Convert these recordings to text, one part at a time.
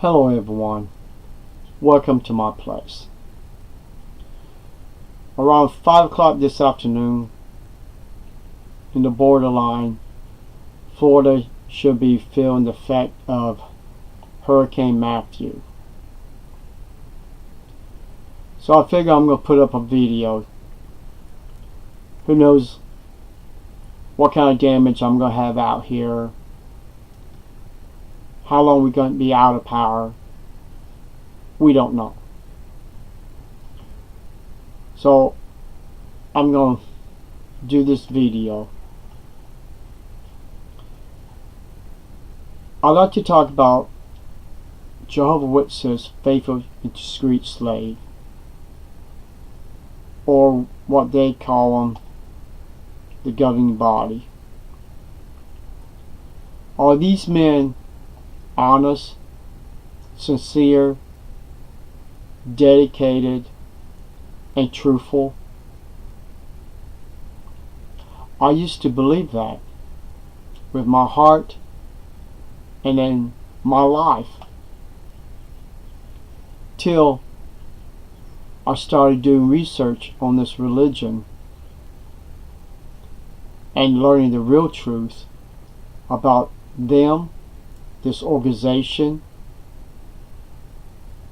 Hello everyone, welcome to my place. Around 5 o'clock this afternoon, in the borderline, Florida should be feeling the effect of Hurricane Matthew. So I figure I'm going to put up a video. Who knows what kind of damage I'm going to have out here. How long we're going to be out of power, we don't know. So I'm going to do this video. I'd like to talk about Jehovah Witnesses' faithful and discreet slave, or what they call them, the governing body. Are these men honest, sincere, dedicated, and truthful? I used to believe that with my heart and in my life, till I started doing research on this religion and learning the real truth about them, this organization,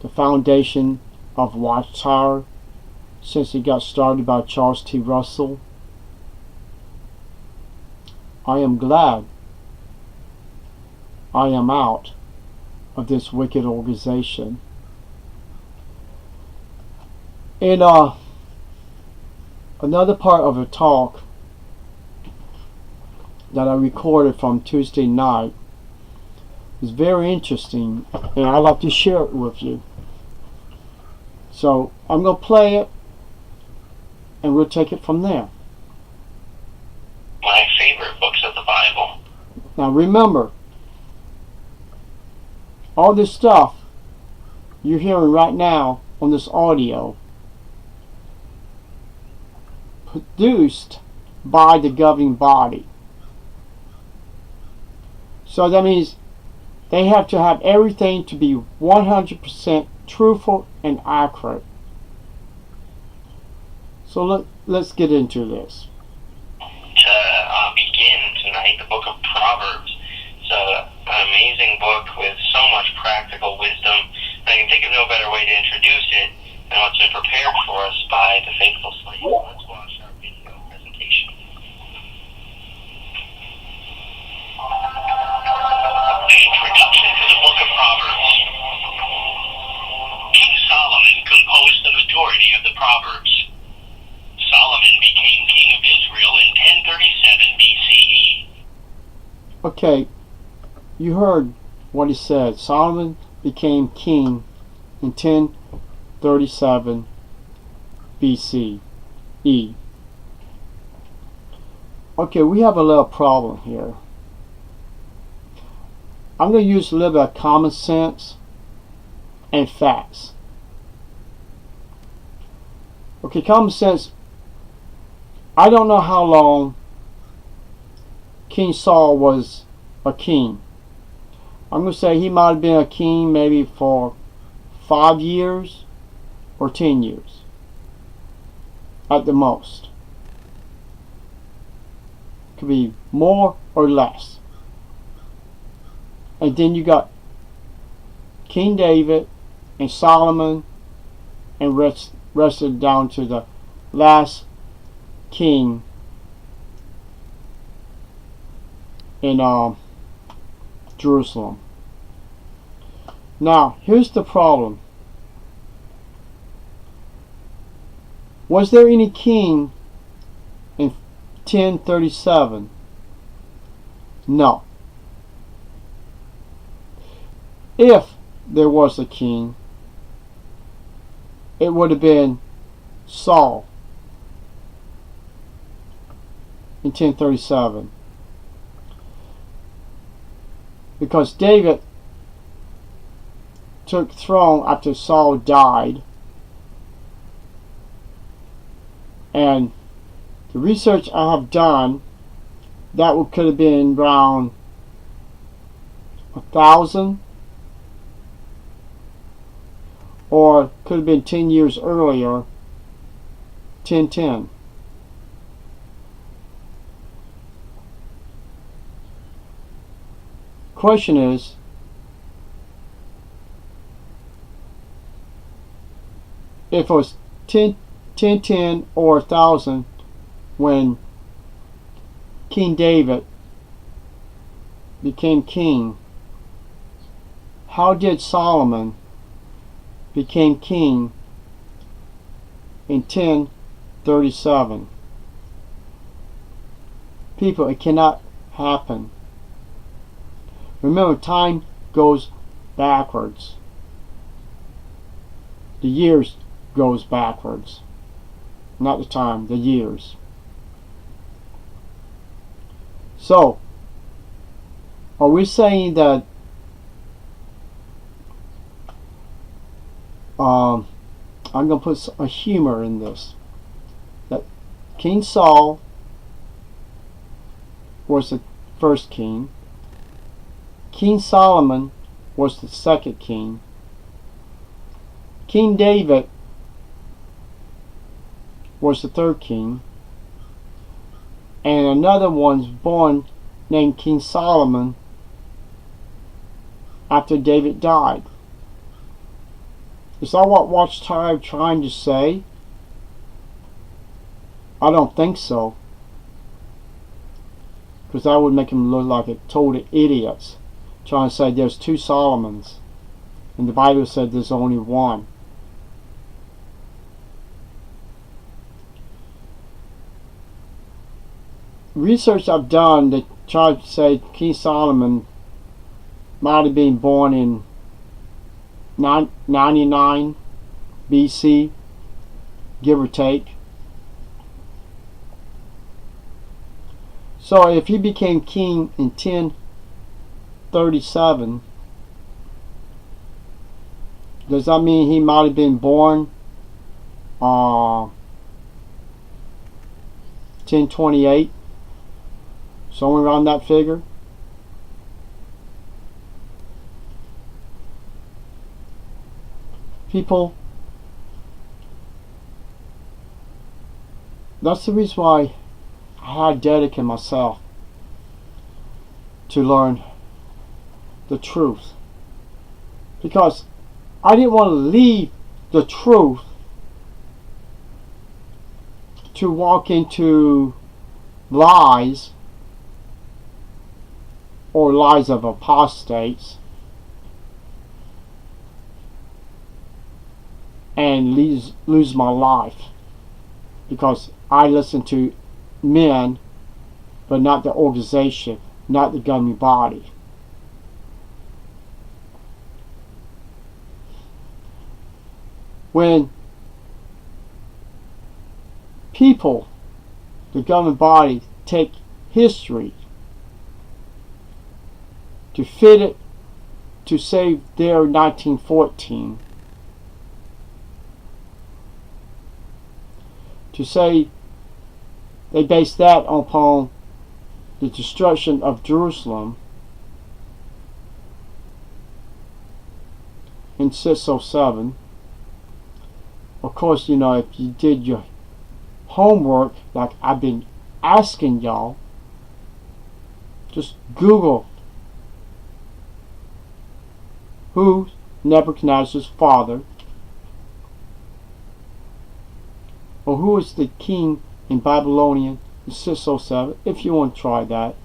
the foundation of Watchtower, since it got started by Charles T. Russell. I am glad I am out of this wicked organization. In another part of a talk that I recorded from Tuesday night, is very interesting, and I'd like to share it with you. So I'm going to play it, and we'll take it from there. My favorite books of the Bible. Now remember, all this stuff you're hearing right now on this audio, produced by the governing body. So that means they have to have everything to be 100% truthful and accurate. So let's get into this. To begin tonight, the book of Proverbs. It's an amazing book with so much practical wisdom. I can think of no better way to introduce it than what's been prepared for us by the faithful slave. Let's watch our video presentation. Introduction to the book of Proverbs. King Solomon composed the majority of the Proverbs. Solomon became king of Israel in 1037 BCE. Okay, you heard what he said. Solomon became king in 1037 BCE. Okay, we have a little problem here. I'm going to use a little bit of common sense and facts. Okay, common sense. I don't know how long King Saul was a king. I'm going to say he might have been a king maybe for 5 years or 10 years at the most. Could be more or less. And then you got King David and Solomon, and rested down to the last king in Jerusalem. Now, here's the problem. Was there any king in 1037? No. If there was a king, it would have been Saul in 1037. Because David took the throne after Saul died. And the research I have done, that could have been around 1,000 or could have been 10 years earlier, 1010. Question is, if it was 1010 or 1000 when King David became king, how did Solomon became king in 1037? People, it cannot happen. Remember, time goes backwards. The years goes backwards. Not the time, the years. So, are we saying that I'm going to put a humor in this, that King Saul was the first king, King Solomon was the second king, King David was the third king, and another one's born named King Solomon after David died? Is that what Watchtower trying to say? I don't think so, because that would make him look like a total idiots, trying to say there's two Solomons, and the Bible said there's only one. Research I've done that tried to say King Solomon might have been born in 99 BC, give or take. So if he became king in 1037, does that mean he might have been born 1028? Somewhere around that figure? People, that's the reason why I had dedicated myself to learn the truth, because I didn't want to leave the truth to walk into lies or lies of apostates and lose my life, because I listen to men but not the organization, not the governing body. When people, the governing body, take history to fit it to save their 1914, to say they base that upon the destruction of Jerusalem in 607. Of course, you know, if you did your homework like I've been asking y'all, just Google who Nebuchadnezzar's father, or who is the king in Babylonian in 607, if you want to try that.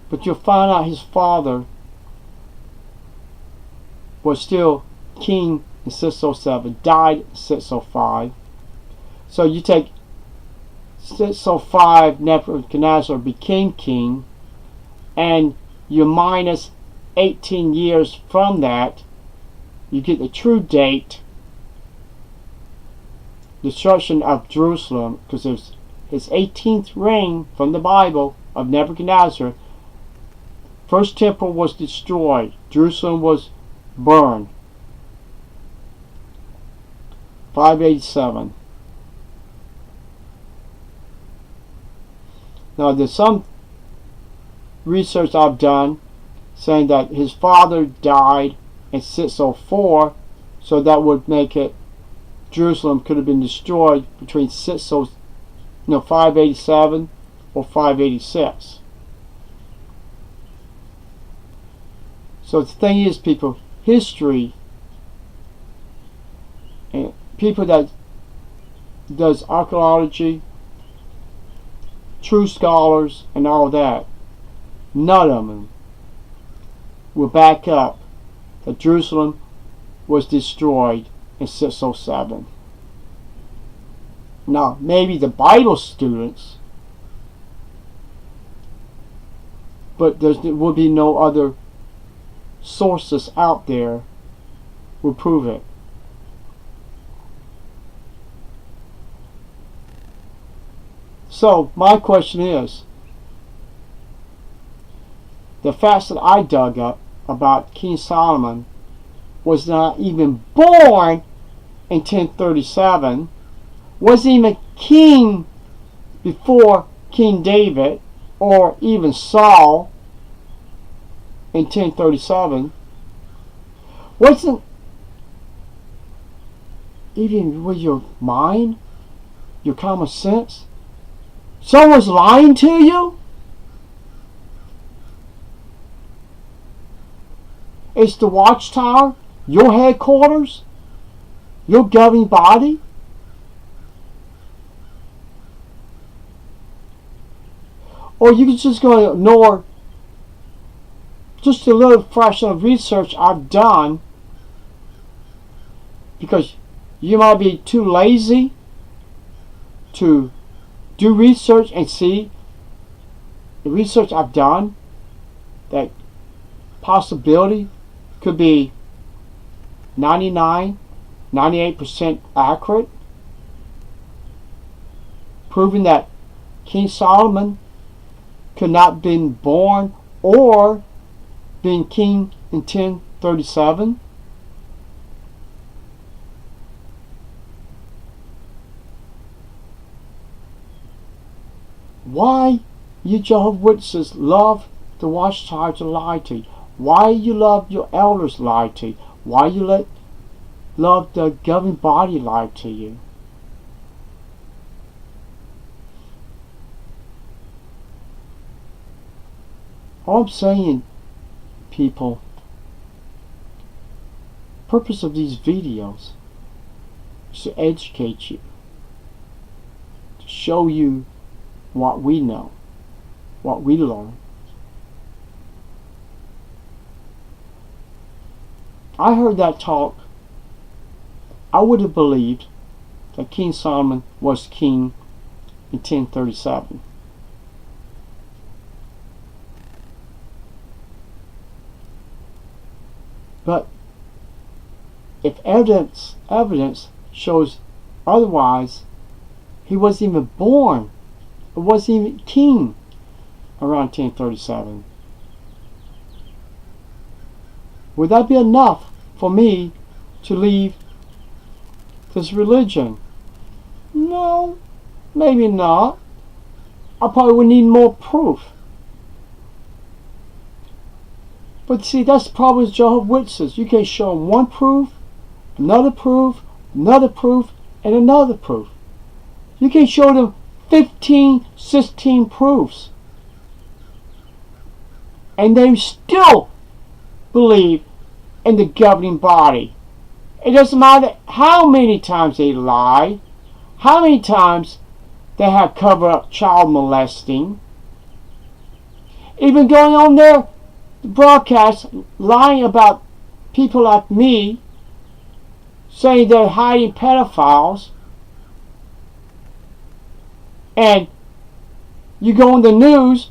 But you'll find out his father was still king in 607, died in 605. So you take 605, Nebuchadnezzar became king, and you minus 18 years from that, you get the true date, destruction of Jerusalem, because it was his 18th reign from the Bible of Nebuchadnezzar. First temple was destroyed, Jerusalem was burned. 587. Now there's some research I've done saying that his father died in 604, So that would make it, Jerusalem could have been destroyed between 587 or 586. So the thing is, people, history and people that does archaeology, true scholars and all that, none of them will back up that Jerusalem was destroyed in 607. Now, maybe the Bible students, but there will be no other sources out there will prove it. So, my question is, the facts that I dug up about King Solomon was not even born in 1037, wasn't even king before King David or even Saul in 1037, wasn't even with your mind, your common sense. Someone's lying to you? It's the watchtower, your headquarters, your governing body. Or you can just go and ignore just a little fraction of research I've done because you might be too lazy to do research and see the research I've done, that possibility could be 98% accurate, proving that King Solomon could not have been born or been king in 1037. Why you Jehovah's Witnesses love the watchtower to lie to you? Why you love your elders lie to you? Why you love the governing body lie to you? All I'm saying, people, purpose of these videos is to educate you, to show you what we know, what we learn. I heard that talk, I would have believed that King Solomon was king in 1037. But if evidence shows otherwise, he wasn't even born, or wasn't even king around 1037. Would that be enough for me to leave this religion? No, maybe not. I probably would need more proof. But see, that's the problem with Jehovah's Witnesses. You can show them one proof, another proof, another proof, and another proof. You can show them 15, 16 proofs. And they still believe in the governing body. It doesn't matter how many times they lie, how many times they have covered up child molesting, even going on there broadcast lying about people like me, saying they're hiding pedophiles, and you go on the news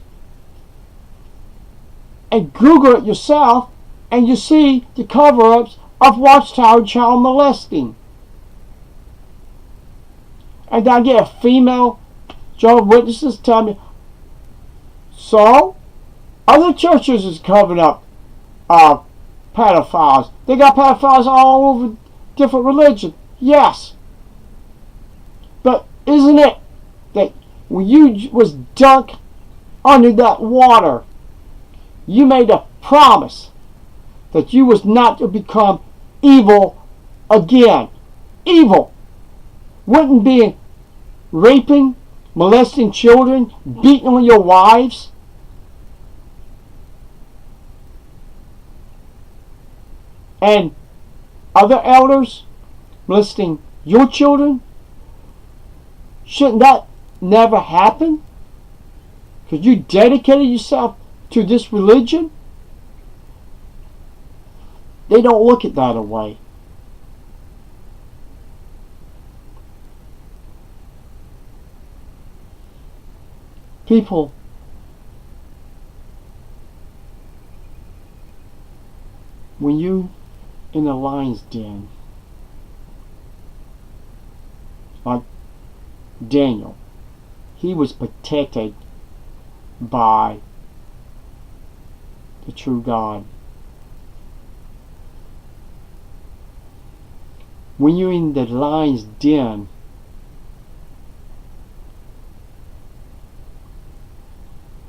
and Google it yourself and you see the cover-ups of Watchtower child molesting. And I get a female Jehovah's Witnesses tell me, so other churches is covering up pedophiles. They got pedophiles all over different religions. Yes. But isn't it that when you was dunked under that water, you made a promise that you was not to become evil again. Evil. Wouldn't be raping, molesting children, beating on your wives. And other elders molesting your children. Shouldn't that never happen? Because you dedicated yourself to this religion? They don't look at that way. People when you in a lion's den, like Daniel, he was protected by the true God. When you're in the lion's den,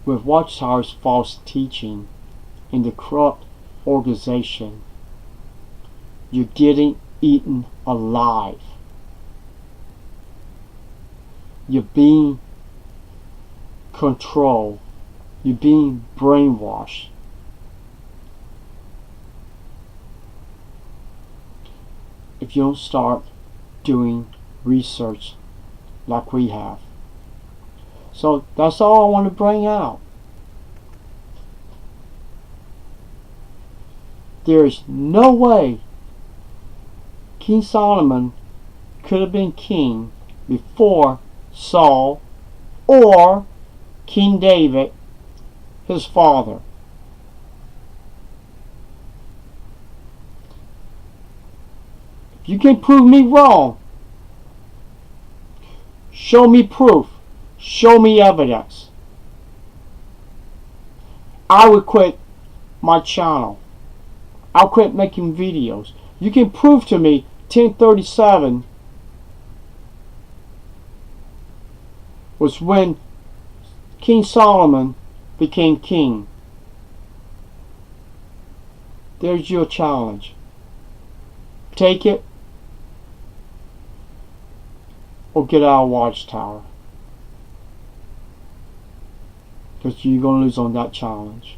with Watchtower's false teaching in the corrupt organization, you're getting eaten alive. You're being controlled. You're being brainwashed. If you don't start doing research like we have. So that's all I want to bring out. There is no way King Solomon could have been king before Saul or King David, his father. If you can prove me wrong, show me proof. Show me evidence. I would quit my channel. I'll quit making videos. You can prove to me 1037 was when King Solomon became king. There's your challenge. Take it or get out of Watchtower. Because you're going to lose on that challenge.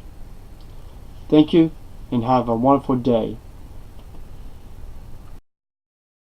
Thank you and have a wonderful day.